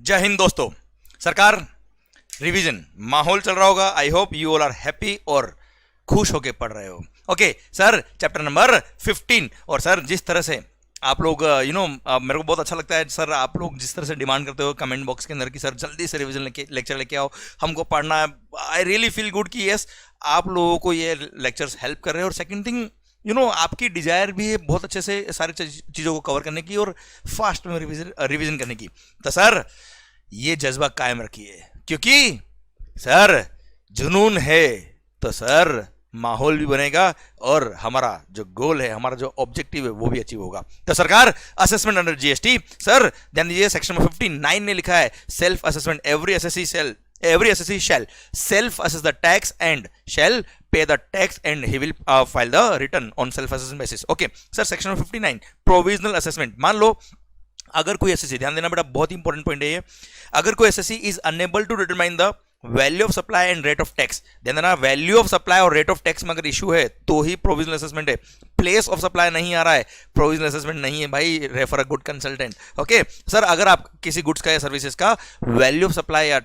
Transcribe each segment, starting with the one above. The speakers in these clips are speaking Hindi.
जय हिंद दोस्तों। सरकार रिवीजन माहौल चल रहा होगा। I hope you all are happy और खुश होके पढ़ रहे हो। Okay sir, chapter number 15। और सर जिस तरह से आप लोग मेरे को बहुत अच्छा लगता है सर, आप लोग जिस तरह से डिमांड करते हो कमेंट बॉक्स के अंदर कि सर जल्दी से रिवीजन लेक्चर लेके आओ, हमको पढ़ना है। आई रियली फील गुड कि यस आप लोगों को ये लेक्चर्स हेल्प कर रहे हैं। और सेकंड थिंग आपकी डिजायर भी है बहुत अच्छे से सारी चीज़ों को कवर करने की और फास्ट में रिवीजन करने की। तो सर ये जज्बा कायम रखिए, क्योंकि सर जुनून है तो सर माहौल भी बनेगा और हमारा जो गोल है, हमारा जो ऑब्जेक्टिव है वो भी अचीव होगा। तो सरकार असेसमेंट अंडर जीएसटी, सर ध्यान दीजिए सेक्शन 59 ने लिखा है self assessment. Every assessee shall self assess the tax and shall pay the tax and he will file the return on self assessment basis. Okay sir, section 59 provisional assessment. मान लो अगर कोई एसएससी, ध्यान देना बेटा बहुत इंपॉर्टेंट पॉइंट है ये, अगर कोई SSC is unable to determine the value of supply and rate of tax, ध्यान देना वैल्यू ऑफ सप्लाई और रेट ऑफ टैक्स में अगर इशू है तो ही प्रोविजनल असेसमेंट है। प्लेस ऑफ सप्लाई नहीं आ रहा है, प्रोविजनल असेसमेंट नहीं है भाई, refer a good consultant. Okay sir, अगर आप किसी गुड्स का या सर्विसेज का वैल्यू ऑफ सप्लाई या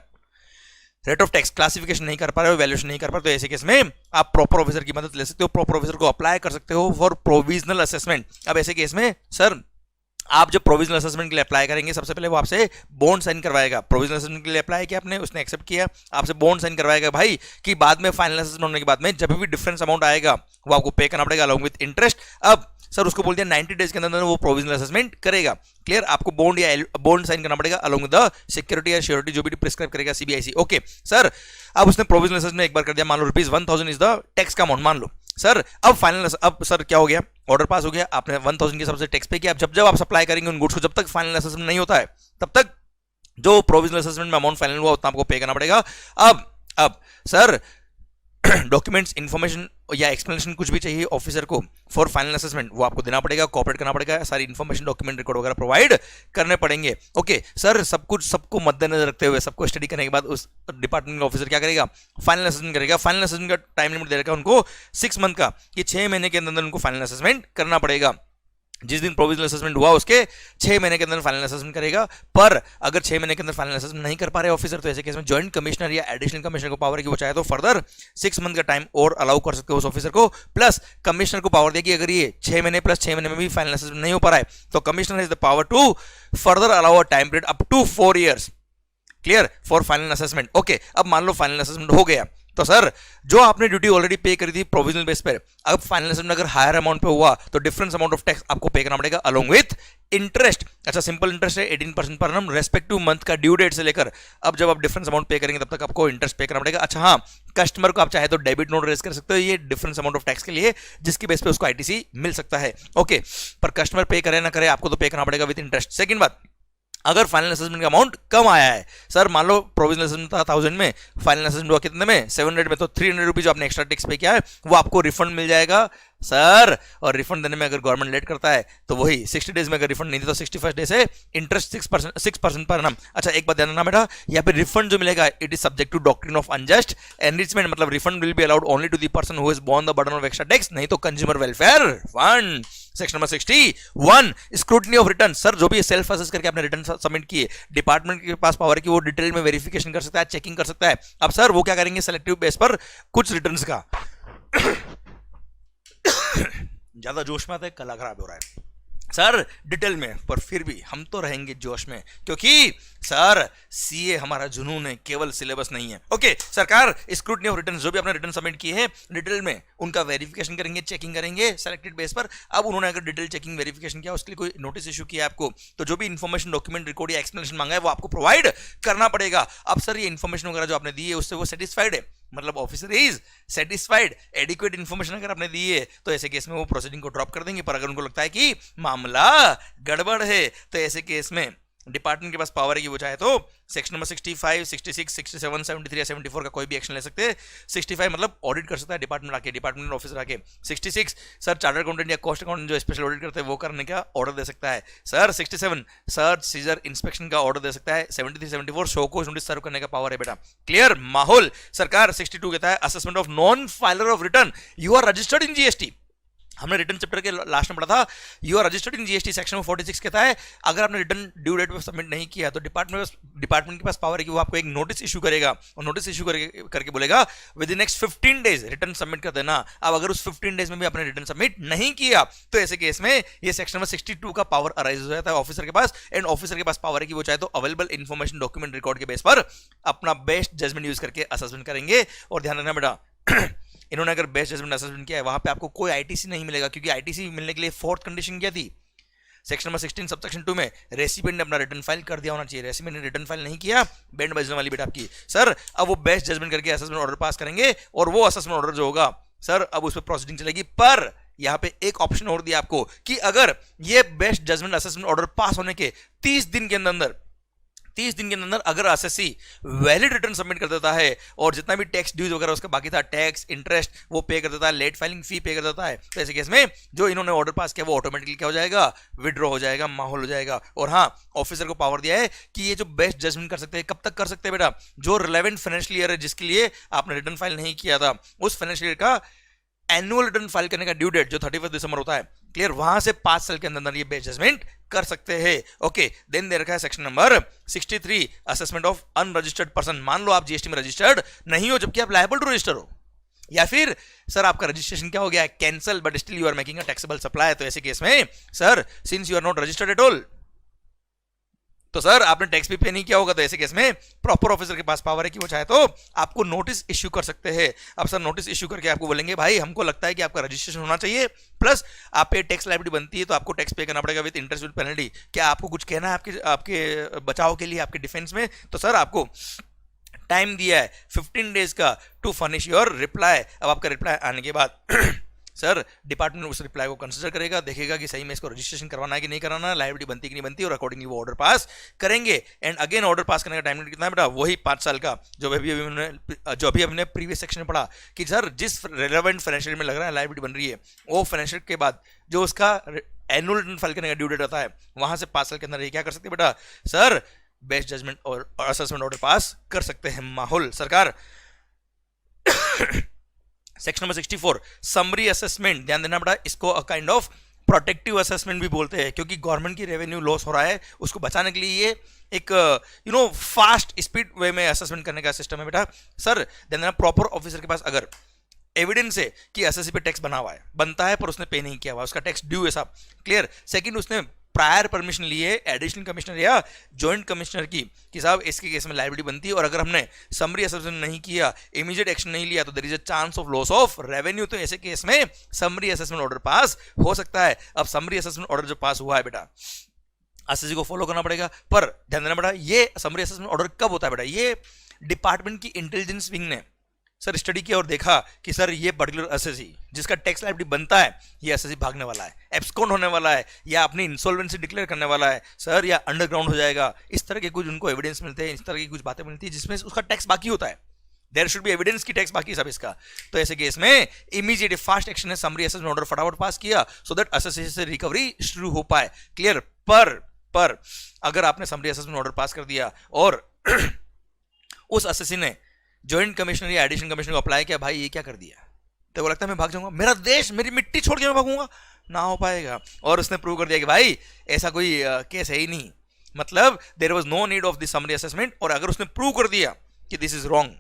रेट ऑफ टैक्स क्लासिफिकेशन नहीं कर पा रहे हो, वैल्यूएशन नहीं कर पा रहे, तो ऐसे केस में आप प्रॉपर ऑफिसर की मदद ले सकते हो, प्रॉपर ऑफिसर को अप्लाई कर सकते हो फॉर प्रोविजनल असेसमेंट। अब ऐसे केस में सर आप जब प्रोविजनल असेसमेंट के लिए अप्लाई करेंगे, सबसे पहले वो आपसे बॉन्ड साइन करवाएगा। प्रोविजनल असेसमेंट के लिए अप्लाई किया आपने, उसने एक्सेप्ट किया, आपसे बॉन्ड साइन करवाएगा भाई कि बाद में फाइनल असेसमेंट होने के बाद में जब भी डिफरेंस अमाउंट आएगा वो आपको पे करना पड़ेगा अलॉन्ग विद इंटरेस्ट। अब सर उसको बोल दिया 90 डेज के अंदर वो प्रोविजनल असेसमेंट करेगा। क्लियर, आपको बॉन्ड या बॉन्ड साइन करना पड़ेगा अलॉन्ग विद द सिक्योरिटी या श्योरिटी जो भी प्रिस्क्राइब करेगा सीबीआईसी। ओके सर, अब उसने प्रोविजनल असेसमेंट एक बार कर दिया, मान लो ₹1000 इज द टैक्स का अमाउंट मान लो सर। अब सर क्या हो गया, ऑर्डर पास हो गया, आपने 1000 के हिसाब से टैक्स पे किया। अब जब आप सप्लाई करेंगे उन गुड्स को, जब तक फाइनल असेसमेंट नहीं होता है तब तक जो प्रोविजनल असेसमेंट में अमाउंट फाइनल हुआ उतना आपको पे करना पड़ेगा। अब सर डॉक्यूमेंट्स, इंफॉर्मेशन या एक्सप्लेनेशन कुछ भी चाहिए ऑफिसर को फॉर फाइनल असेसमेंट, वो आपको देना पड़ेगा, कॉपरेट करना पड़ेगा, सारी इंफॉर्मेशन डॉक्यूमेंट रिकॉर्ड वगैरह प्रोवाइड करने पड़ेंगे। ओके सर, सबको मद्देनजर रखते हुए, सबको स्टडी करने के बाद उस डिपार्टमेंट का ऑफिसर क्या करेगा, फाइनल असेसमेंट करेगा। फाइनल असेसमेंट का टाइम लिमिट दे रखा है उनको 6 मंथ का, कि 6 महीने के अंदर उनको फाइनल असेसमेंट करना पड़ेगा। जिस दिन प्रोविजनल असेसमेंट हुआ उसके 6 महीने के अंदर फाइनल असेसमेंट करेगा। पर अगर 6 महीने के अंदर फाइनल असेसमेंट नहीं कर पा रहे ऑफिसर, तो ऐसे केस में जॉइंट कमिश्नर या एडिशनल कमिश्नर को पावर है कि वो चाहे तो फर्दर 6 मंथ का टाइम और अलाउ कर सकते हो उस ऑफिसर को। प्लस कमिश्नर को पावर देगी, अगर ये 6 महीने प्लस 6 महीने में भी फाइनल असेसमेंट नहीं हो पा रहा है तो commissioner has the power to further allow a time period up to 4 years clear for final assessment. Okay, अब मान लो फाइनल असेसमेंट हो गया तो सर जो आपने ड्यूटी ऑलरेडी पे करी थी प्रोविजनल बेस पर, अब फाइनल असेसमेंट अगर हायर अमाउंट पे हुआ तो डिफरेंस अमाउंट ऑफ टैक्स आपको पे करना पड़ेगा अलोंग विथ इंटरेस्ट। अच्छा, सिंपल इंटरेस्ट है 18% पर annum रेस्पेक्टिव मंथ का ड्यू डेट से लेकर, अब जब आप डिफरेंस अमाउंट पे करेंगे तब तक आपको इंटरेस्ट पे करना पड़ेगा। अच्छा हाँ, कस्टमर को आप चाहे तो डेबिट नोट रेज कर सकते हो ये डिफरेंस अमाउंट ऑफ टैक्स के लिए, जिसकी बेस पे उसको आईटीसी मिल सकता है। ओके, पर कस्टमर पे करे ना करे आपको तो पे करना पड़ेगा विद इंटरेस्ट। सेकंड बात, अगर फाइनल असेसमेंट का अमाउंट कम आया है, सर मान लो प्रोविजनल असेसमेंट था 1000 में, फाइनल असेसमेंट हुआ कितने में, 700 में, तो 300 रुपीज जो आपने एक्स्ट्रा टैक्स पे किया है वो आपको रिफंड मिल जाएगा सर। और रिफंड देने में अगर गवर्नमेंट लेट करता है तो वही 60 डेज में अगर रिफंड नहीं दे तो 61st डे से इंटरेस्ट 6% पर annum। अच्छा, एक बात ध्यान रखना बेटा, यहाँ पे रिफंड जो मिलेगा it is subject to doctrine of unjust enrichment, मतलब refund will be allowed only to the person who has borne the burden of extra tax, नहीं तो consumer welfare fund. Section number 61 scrutiny of return, sir जो भी सेल्फ असेस करके आपने रिटर्न सबमिट किए, डिपार्टमेंट के पास पावर है कि वो डिटेल में वेरिफिकेशन कर सकता है, चेकिंग कर सकता है। अब सर वो क्या करेंगे, सेलेक्टिव बेस पर कुछ रिटर्न्स का ज्यादा जोश में आता है, गला खराब हो रहा है सर डिटेल में, पर फिर भी हम तो रहेंगे जोश में, क्योंकि सर सीए हमारा जुनून है, केवल सिलेबस नहीं है। ओके सरकार, स्क्रूटनी ऑफ रिटर्न, जो भी आपने रिटर्न सबमिट किए हैं डिटेल में उनका वेरिफिकेशन करेंगे, चेकिंग करेंगे सेलेक्टेड बेस पर। अब उन्होंने अगर डिटेल चेकिंग वेरिफिकेशन किया, उसके लिए कोई नोटिस इशू किया आपको, तो जो भी इन्फॉर्मेशन डॉक्यूमेंट रिकॉर्ड या एक्सप्लेनेशन मांगा है वो आपको प्रोवाइड करना पड़ेगा। अब सर ये इन्फॉर्मेशन वगैरह जो आपने दी है उससे वो सेटिस्फाइड है, मतलब officer is satisfied, adequate information अगर आपने दी है तो ऐसे केस में वो प्रोसीडिंग को ड्रॉप कर देंगे। पर अगर उनको लगता है कि मामला गड़बड़ है तो ऐसे केस में डिपार्टमेंट के पास पावर है कि वो चाहे तो सेक्शन नंबर 65, 66, 67, 73 या 74 का कोई भी एक्शन ले सकते हैं। 65 मतलब ऑडिट कर सकता है डिपार्टमेंट आके, डिपार्टमेंट ऑफिसर आके। 66 सर चार्टर्ड अकाउंटेंट या कॉस्ट अकाउंटेंट जो स्पेशल ऑडिट करते हैं वो करने का ऑर्डर दे सकता है सर। 67 सर्च सीजर इंस्पेक्शन का ऑर्डर दे सकता है। 73, 74 शो को नोटिस सर्व करने का पावर है बेटा। क्लियर माहौल। सरकार 62 कहता है assessment of non filer of return, you are registered in GST. हमने रिटर्न चैप्टर के लास्ट में पढ़ा था, you are registered in GST section 46 कहता है अगर आपने रिटर्न ड्यू डेट पर सबमिट नहीं किया तो डिपार्टमेंट के पास पावर है कि वो आपको एक नोटिस इशू करेगा और नोटिस इशू करके बोलेगा with in next 15 days return submit कर देना। अब अगर उस 15 डेज में भी आपने रिटर्न सबमिट नहीं किया तो ऐसे केस में ये सेक्शन नंबर 62 का पावर अराइज हो जाता है ऑफिसर के पास, एंड ऑफिसर के पास पावर है कि वो चाहे तो अवेलेबल इन्फॉर्मेशन डॉक्यूमेंट रिकॉर्ड के बेस पर अपना बेस्ट जजमेंट यूज करके असेसमेंट करेंगे। और ध्यान रखना बेटा इन्होंने अगर बेस्ट जजमेंट असेसमेंट किया है वहां पे आपको कोई आईटीसी नहीं मिलेगा, क्योंकि आईटीसी मिलने के लिए फोर्थ कंडीशन क्या थी सेक्शन नंबर 16 सबसेक्शन 2 में, रेसिपिएंट ने अपना रिटर्न फाइल कर दिया होना चाहिए। रेसिपिएंट ने रिटर्न फाइल नहीं किया, बैंड बजने वाली बेटा आपकी। सर अब वो बेस्ट जजमेंट करके असेसमेंट ऑर्डर पास करेंगे और वो असेसमेंट ऑर्डर जो होगा सर अब उस पर प्रोसीडिंग चलेगी। पर यहां पे एक ऑप्शन और दिया आपको कि अगर ये best judgement assessment order pass होने के 30 दिन के अंदर अगर एसएससी वैलिड रिटर्न सबमिट कर देता है और जितना भी टैक्स ड्यूज वगैरह उसका बाकी था, टैक्स इंटरेस्ट वो पे कर देता है, लेट फाइलिंग फी पे कर देता है, तो ऐसे केस में जो इन्होंने ऑर्डर पास किया वो ऑटोमेटिकली क्या हो जाएगा, विड्रॉ हो जाएगा, माहौल हो जाएगा। और हाँ, ऑफिसर को पावर दिया है कि ये जो बेस्ट जजमेंट कर सकते हैं, कब तक कर सकते हैं बेटा, जो रिलेवेंट फाइनेंशियल ईयर है जिसके लिए आपने रिटर्न फाइल नहीं किया था उस फाइनेंशियल ईयर का एनुअल रिटर्न फाइल करने का ड्यू डेट जो 31 दिसंबर होता है, क्लियर, वहां से 5 साल के अंदर ये बेस्ट जजमेंट कर सकते हैं। ओके, देन दे रखा है section number 63 assessment of unregistered person. मान लो आप जीएसटी में रजिस्टर्ड नहीं हो जबकि आप लायबल टू रजिस्टर हो, या फिर सर आपका रजिस्ट्रेशन क्या हो गया है, cancel, but still you are making a taxable supply, तो ऐसे केस में sir since you are not registered at all, तो सर आपने टैक्स भी पे नहीं किया होगा, तो ऐसे केस में प्रॉपर ऑफिसर के पास पावर है कि वो चाहे तो आपको नोटिस इश्यू कर सकते हैं। अब सर नोटिस इश्यू करके आपको बोलेंगे भाई हमको लगता है कि आपका रजिस्ट्रेशन होना चाहिए, प्लस आप पे टैक्स लायबिलिटी बनती है तो आपको टैक्स पे करना पड़ेगा विद इंटरेस्ट विद पेनल्टी। क्या आपको कुछ कहना है आपके बचाव के लिए, आपके डिफेंस में? तो सर आपको टाइम दिया है 15 डेज का टू फर्निश योर रिप्लाई। अब आपका रिप्लाई आने के बाद सर डिपार्टमेंट उस रिप्लाई को कंसिडर करेगा, देखेगा कि सही में इसको रजिस्ट्रेशन करवाना है कि नहीं कराना है, लायबिलिटी बनती कि नहीं बनती, और अकॉर्डिंगली वो ऑर्डर पास करेंगे। एंड अगेन ऑर्डर पास करने का टाइम लिमिट कितना है बेटा, वही 5 साल का जो अभी हमने प्रीवियस सेक्शन में पढ़ा कि सर जिस रेलेवेंट फाइनेंशियल में लग रहा है लायबिलिटी बन रही है वो फाइनेंशियल के बाद जो उसका एनुअल रिटर्न फाइल करने का ड्यू डेट होता है वहां से 5 साल के अंदर ये क्या कर सकते हैं बेटा, सर बेस्ट जजमेंट और असेसमेंट ऑर्डर पास कर सकते हैं। माहौल सरकार सेक्शन नंबर 64 समरी असेसमेंट, ध्यान देना बेटा, इसको a kind of protective assessment भी बोलते हैं, क्योंकि गवर्नमेंट की रेवेन्यू लॉस हो रहा है उसको बचाने के लिए ये एक फास्ट स्पीड वे में असेसमेंट करने का सिस्टम है बेटा। सर ध्यान देना, प्रॉपर ऑफिसर के पास अगर एविडेंस है कि एसएससी पे टैक्स बना हुआ है, बनता है पर उसने पे नहीं किया हुआ, उसका टैक्स ड्यू है साहब, क्लियर। सेकंड, उसने प्रायर परमिशन लिए एडिशनल कमिश्नर या जॉइंट कमिश्नर की कि साहब इसके केस में लायबिलिटी बनती है, और अगर हमने समरी असेसमेंट नहीं किया, इमीडिएट एक्शन नहीं लिया, तो there is a chance of loss of revenue, तो ऐसे केस में समरी असेसमेंट ऑर्डर पास हो सकता है। अब समरी असेसमेंट ऑर्डर जो पास हुआ है बेटा, एसएससी को फॉलो करना पड़ेगा, पर ध्यान देना बेटा ये समरी असेसमेंट ऑर्डर कब होता है बेटा, ये डिपार्टमेंट की इंटेलिजेंस विंग ने सर स्टडी किया और देखा कि सर ये पर्टिकुलर एसएससी जिसका टैक्स लायबिलिटी बनता है ये एसएससी भागने वाला है, एब्सकॉन्ड होने वाला है, या अपनी इंसॉल्वेंसी डिक्लेयर करने वाला है सर, या अंडरग्राउंड हो जाएगा, इस तरह के कुछ उनको एविडेंस मिलते हैं, इस तरह की कुछ बातें मिलती है जिसमें उसका टैक्स बाकी होता है, देयर शुड बी एविडेंस की टैक्स बाकी सब इसका। तो ऐसे केस में इमीडिएट फास्ट एक्शन है, समरी असेसमेंट ऑर्डर फटाफट पास किया सो दैट एसएससी से रिकवरी शुरू हो पाए, क्लियर। पर अगर आपने समरी असेसमेंट ऑर्डर पास कर दिया और उस एसएससी ने जॉइंट कमिश्नर या एडिशनल कमिश्नर को अप्लाई किया, भाई ये क्या कर दिया, तो वो लगता है मैं भाग जाऊंगा, मेरा देश मेरी मिट्टी छोड़ के मैं भागूंगा, ना हो पाएगा। और उसने प्रूव कर दिया कि भाई ऐसा कोई केस है ही नहीं, मतलब there was no need of this summary assessment, और अगर उसने प्रूव कर दिया कि this is wrong,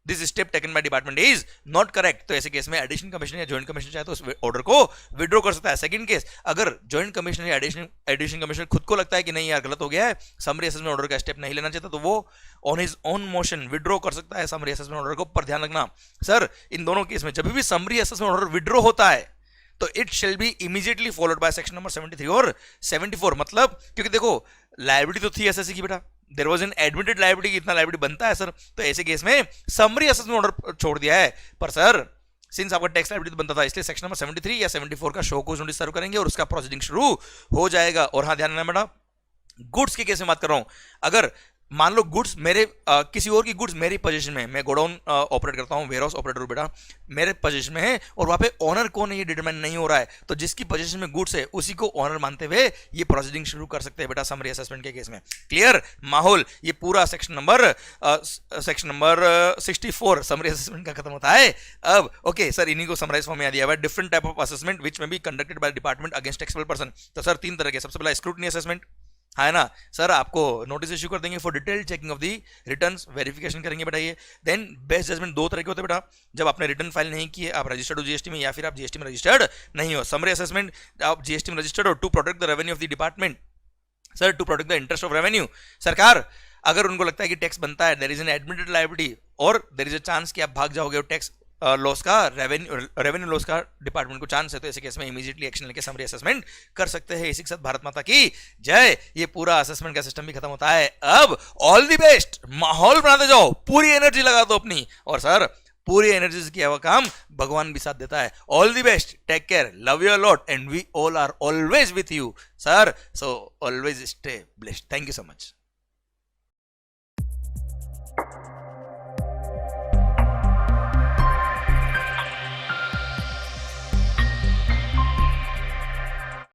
this step taken by department is not correct, तो ऐसे केस में एडिशनल कमिश्नर या जॉइंट कमिश्नर चाहे तो उस ऑर्डर को विड्रॉ कर सकता है। सेकंड केस, अगर जॉइंट कमिश्नर या एडिशनल कमिश्नर खुद को लगता है कि नहीं यार गलत हो गया है, समरी असेसमेंट ऑर्डर का स्टेप नहीं लेना चाहता, तो वो on his own motion withdraw कर सकता है समरी असेसमेंट ऑर्डर को। पर ध्यान रखना सर, इन दोनों केस में जब भी समरी असेसमेंट ऑर्डर विड्रॉ होता है तो it shall be immediately followed by section number 73 और 74, मतलब क्योंकि देखो लायबिलिटी तो थी एसएससी की बेटा, there was an admitted liability की इतना लायबिलिटी बनता है सर, तो ऐसे केस में समरी असेसमेंट ऑर्डर छोड़ दिया है, पर सर सिंस आपका टैक्स लायबिलिटी बनता था इसलिए सेक्शन नंबर 73 या 74 का शो कोज नोटिस सर्व करेंगे और उसका प्रोसीडिंग शुरू हो जाएगा। और हाँ ध्यान रखना बेटा, गुड्स के केस में बात कर रहा हूं, अगर मान लो गुड्स मेरे किसी और की गुड्स मेरी पोजीशन में है, मैं गोडाउन ऑपरेट करता हूँ, वेयरहाउस ऑपरेटर हूँ बेटा, मेरे पोजीशन में है और वहां पे ओनर कौन है ये डिटरमाइन नहीं हो रहा है, तो जिसकी पोजीशन में गुड्स है उसी को ओनर मानते हुए ये प्रोसीडिंग शुरू कर सकते हैं बेटा समरी असेसमेंट के केस में। क्लियर माहौल, ये पूरा सेक्शन नंबर 64 समरी असेसमेंट का खत्म होता है। अब ओके सर, इन्हीं को समराइज फॉर्म में दिया हुआ है, डिफरेंट टाइप ऑफ असेसमेंट विच में be conducted by department against taxable person. तो सर तीन तरह के, सबसे पहला स्क्रूटनी असेसमेंट है ना सर, आपको नोटिस इशू कर देंगे for detail checking of the returns, verification करेंगे बेटा ये। देन बेस्ट जजमेंट, दो तरह के होते हैं बेटा, जब आपने रिटर्न फाइल नहीं किए, आप रजिस्टर्ड हो जीएसटी में या फिर आप जीएसटी में रजिस्टर्ड नहीं हो। समरी असेसमेंट, आप जीएसटी में रजिस्टर्ड हो to protect the revenue of the department, sir to protect the interest of revenue. सरकार अगर उनको लगता है कि टैक्स बनता है, there is an admitted liability और देयर इज अ चांस कि आप भाग जाओगे और टैक्स लॉस का, रेवेन्यू लॉस का डिपार्टमेंट को चांस है, तो ऐसे केस में इमीडिएटली एक्शन लेके समरी असेसमेंट कर सकते हैं। इसी के साथ भारत माता की जय, ये पूरा असेसमेंट का सिस्टम भी खत्म होता है। अब ऑल द बेस्ट, माहौल बनाते जाओ, पूरी एनर्जी लगा दो अपनी, और सर पूरी एनर्जी से किया हुआ काम भगवान भी साथ देता है। All the best, take care, love you a lot and we all are always with you sir, so always stay blessed. Thank you so much.